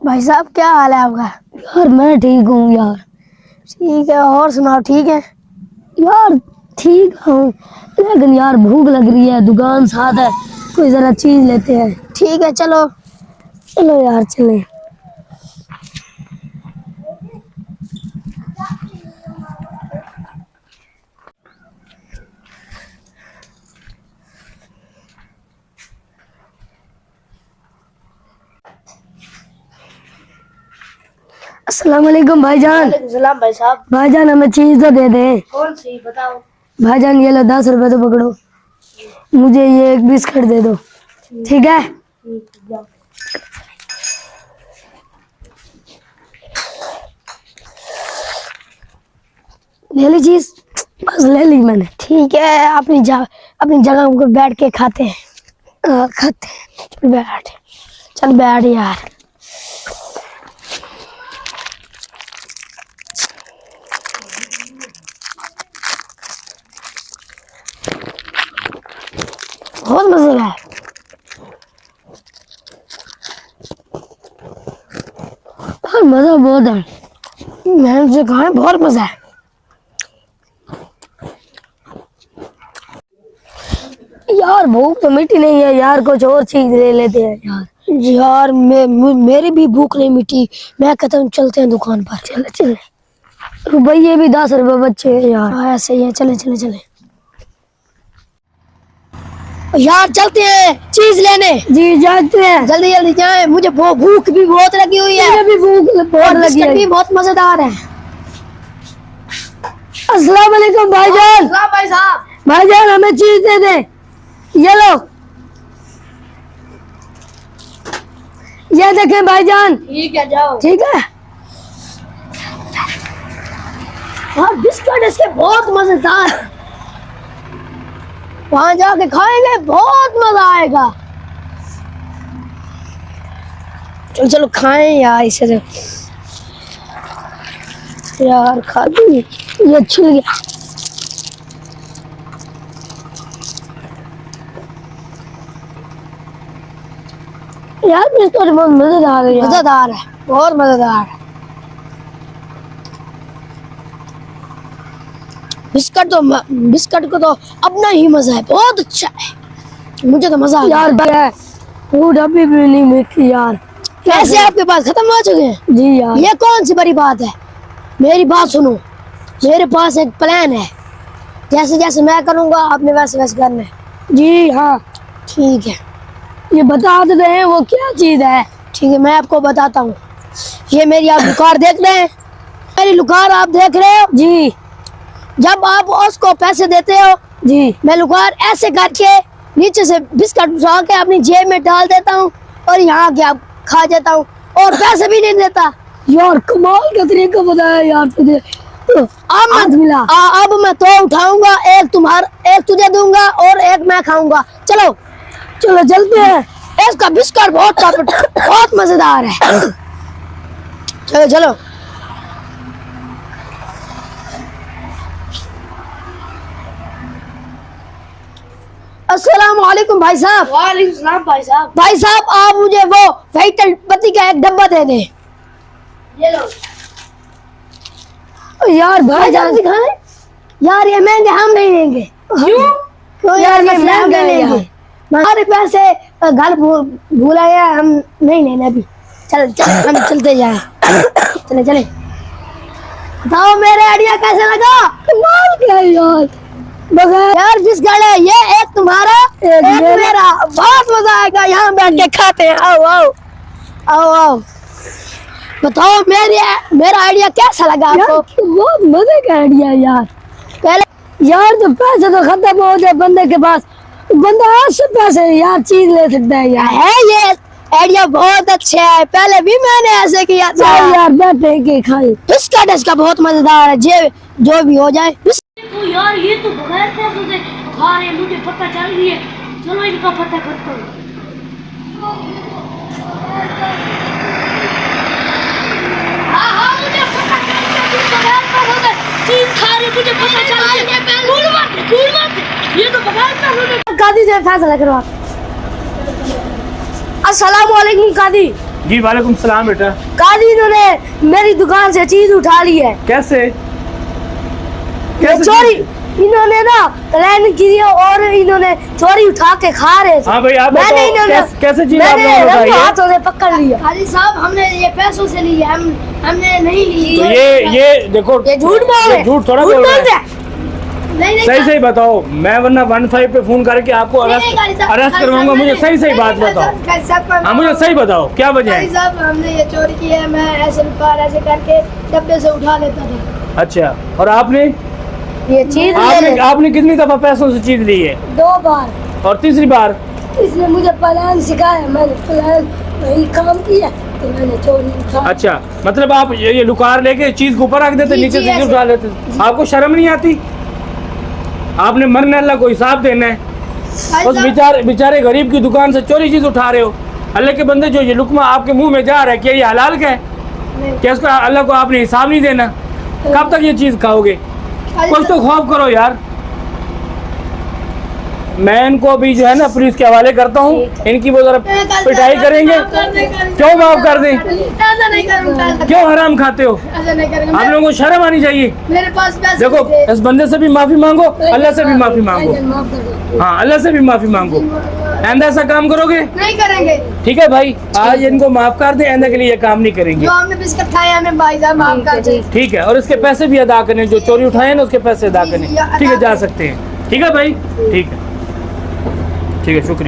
भाई साहब क्या हाल है आपका? यार मैं ठीक हूँ यार। ठीक है, और सुनाओ ठीक है? यार ठीक हूँ, लेकिन यार भूख लग रही है, दुकान साथ है, कोई जरा चीज लेते हैं। ठीक है चलो। चलो यार चले। अस्सलाम वालेकुम भाईजान। सलाम भाई साहब। भाईजान हमें चीज तो दे दे। कौन सी बताओ? भाईजान ये लो 10 रुपए तो पकड़ो, मुझे ये एक बिस्किट दे दो, ठीक है? ले ली चीज, बस ले ली मैंने। ठीक है, अपनी जगह को बैठ के खाते हैं। खाते हैं। चल बैठ, चल बैठ यार। बहुत मजा है। मजा बहुत है, मैंने तुझे कहा है बहुत मजा है। यार भूख तो मिटी नहीं है यार, कुछ और चीज ले लेते हैं यार। यार मेरी भी भूख नहीं मिटी। मैं कहता हूँ चलते हैं दुकान पर। चले चले, रुपये भी 10 रुपए बच्चे हैं यार। हाँ ऐसे ही है, चले चले चले यार, चलते हैं चीज लेने। जी जाते हैं, जल्दी जल्दी जाएं, मुझे भूख भी बहुत लगी हुई है। मुझे भी भूख बहुत और लगी बिस्किट है। भी बहुत मजेदार है। अस्सलाम वालेकुम भाईजान। भाई साहब। भाईजान हमें चीज दे दे, ये लो, ये देखें भाईजान। ठीक है जाओ। ठीक है। हाँ बिस्किट इसके बहुत मजेदार है। वहां जाके खाएंगे, बहुत मजा आएगा। चलो चलो खाएं यार इसे तो। यार खा दी, ये छिल गया। यार बिस्कुट बहुत मजेदार है यार। मजेदार है, बहुत मजेदार है। बिस्किट को तो अपना ही मजा है, बहुत अच्छा है। मुझे तो मजा आ गया। यार फूड अभी भी नहीं मिलती यार। पैसे आपके पास खत्म हो चुके हैं? जी यार। ये कौन सी बड़ी बात है? मेरी बात सुनो, मेरे पास एक प्लान है। जैसे जैसे मैं करूंगा आपने वैसे वैसे करना है। जी हाँ ठीक है। ये बता दे रहे हैं वो क्या चीज है। ठीक है मैं आपको बताता हूँ। ये मेरी आप लुकार देख रहे हैं, मेरी लुकार आप देख रहे हो जी। जब आप उसको पैसे देते हो जी मैं लुकार ऐसे करके नीचे से बिस्किट उठा के अपनी जेब में डाल देता हूँ और यहाँ के आप खा जाता हूँ और पैसे भी नहीं देता। यार कमाल का तरीका बताया यार तुझे। अब मिला। अब मैं तो उठाऊंगा, एक तुझे दूंगा और एक मैं खाऊंगा। चलो चलो चलते हैं। इसका बिस्किट बहुत मजेदार है। चलो चलो। अस्सलाम वालेकुम भाई साहब। वालेकुम सलाम भाई साहब। भाई साहब आप मुझे वो व्हाइट पत्ती का एक डब्बा दे दें। ये लो। यार भाईजान दिखाएं। यार ये महंगे हम नहीं लेंगे। क्यों? तो यार ये महंगे लेंगे। हमारे पैसे घर भूल आए, हम नहीं लेने अभी। चल चल हम चलते जाए। चले चले। बताओ मेरे आइडिया कैसे लगा? कमाल क्या है यार। बगैर यार बिस्किट है ये, एक तुम्हारा एक मेरा। बहुत मजा आएगा, यहाँ बैठ के खाते हैं। आओ आओ आओ आओ। बताओ मेरा आइडिया कैसा लगा आपको? बहुत मजे का आइडिया यार। पहले यार तो पैसे तो खत्म हो जाए बंदे के पास, बंदा आज से पैसे यार चीज ले सकता है यार। है ये आइडिया बहुत अच्छा है, पहले भी मैंने ऐसे किया था। यार बैठे के खाए। बिस्किट इसका बहुत मजेदार है, जो भी हो जाए। तो यार ये तो बगैर पैसों से खा रहे हैं, मुझे पता चल रही है। चलो इनका पता करता हूँ। हाँ मुझे पता चल गया, तुम बगैर पैसों से चीज खा रहे, मुझे पता चल गया। ये तो बगैर पैसों से। कादी से फैसला करवा। अस्सलाम वालेकुम कादी। जी वालेकुम सलाम बेटा। काजी इन्होंने मेरी दुकान से चीज उठा ली है। कैसे ये कैसे चोरी इन्होंने ना प्लान किया और इन्होंने चोरी उठा के खा रहे थे। हाँ भाई आप मैंने बताओ इन्होंने कैसे चीज आप मैंने लोगों ने उठाई रंगों है? हाथों से पकड़ लिया। काजी साहब हमने ये पैसों से ली है, हमने नहीं ली। तो ये देखो ये झूठ बोल रहे हैं। झूठ थोड़ा झूठ बोल रहे बोल हैं। रहे हैं। नहीं नहीं सही सही बताओ, मैं वरना 15 पे फोन करके आपको अरेस्ट करवाऊंगा। मुझे सही सही बात बताओ। हाँ मुझे सही बताओ क्या वजह काजी है? साहब हमने ये चोरी की है, मैं ऐसे कार ऐसे करके डब्बे से उठा लेता था। अच्छा, और आपने ये चीज ले ले। आपने कितनी दफा पैसों से चीज ली है? 2 बार और तीसरी बार? इसने मुझे प्लान सिखाया, मैंने प्लान वही काम किया तो मैंने चोरी उठा। अच्छा, मतलब आप ये लुकार लेके चीज को ऊपर रख देते, जी, नीचे जी, से चीज ऐसे। उठा लेते। आपको शर्म नहीं आती? आपने मरने अल्लाह को हिसाब देना है। काजी उस साहब, बेचारे गरीब की दुकान से चोरी चीज उठा रहे हो। अल्लाह के बंदे, जो ये लुकमा आपके मुंह में जा रहा है, क्या ये हलाल का है? नहीं। क्या इसका अल्लाह को आपने हिसाब नहीं देना? कब तक ये चीज खाओगे? काजी कुछ तो साहब, खौफ करो यार। मैं इनको अभी जो है ना पुलिस के हवाले करता हूँ। इनकी वो जरा काजी साहब, पिटाई करेंगे। माफ कर दें, काजी क्यों माफ कर दें? ऐसा नहीं करूंगा, क्यों हराम खाते हो? ऐसा नहीं करूंगा। आप लोगों को शर्म आनी चाहिए। मेरे पास पैसे देखो, थे। इस बंदे से भी माफी मांगो, अल्लाह से भी माफी मांगो। माफ कर दो। हाँ, अल्लाह से भी माफी मांगो। आइंदा ऐसा काम करोगे? नहीं करेंगे। ठीक है भाई, आज इनको माफ कर दे, आइंदा के लिए ये काम नहीं करेंगे। जो हमने बिस्किट खाए हमें भाई साहब माफ कर दे। ठीक है, और इसके पैसे भी अदा करने, जो चोरी उठाए ना उसके पैसे अदा करने। ठीक है, जा सकते हैं। ठीक है भाई, ठीक है, ठीक है, शुक्रिया।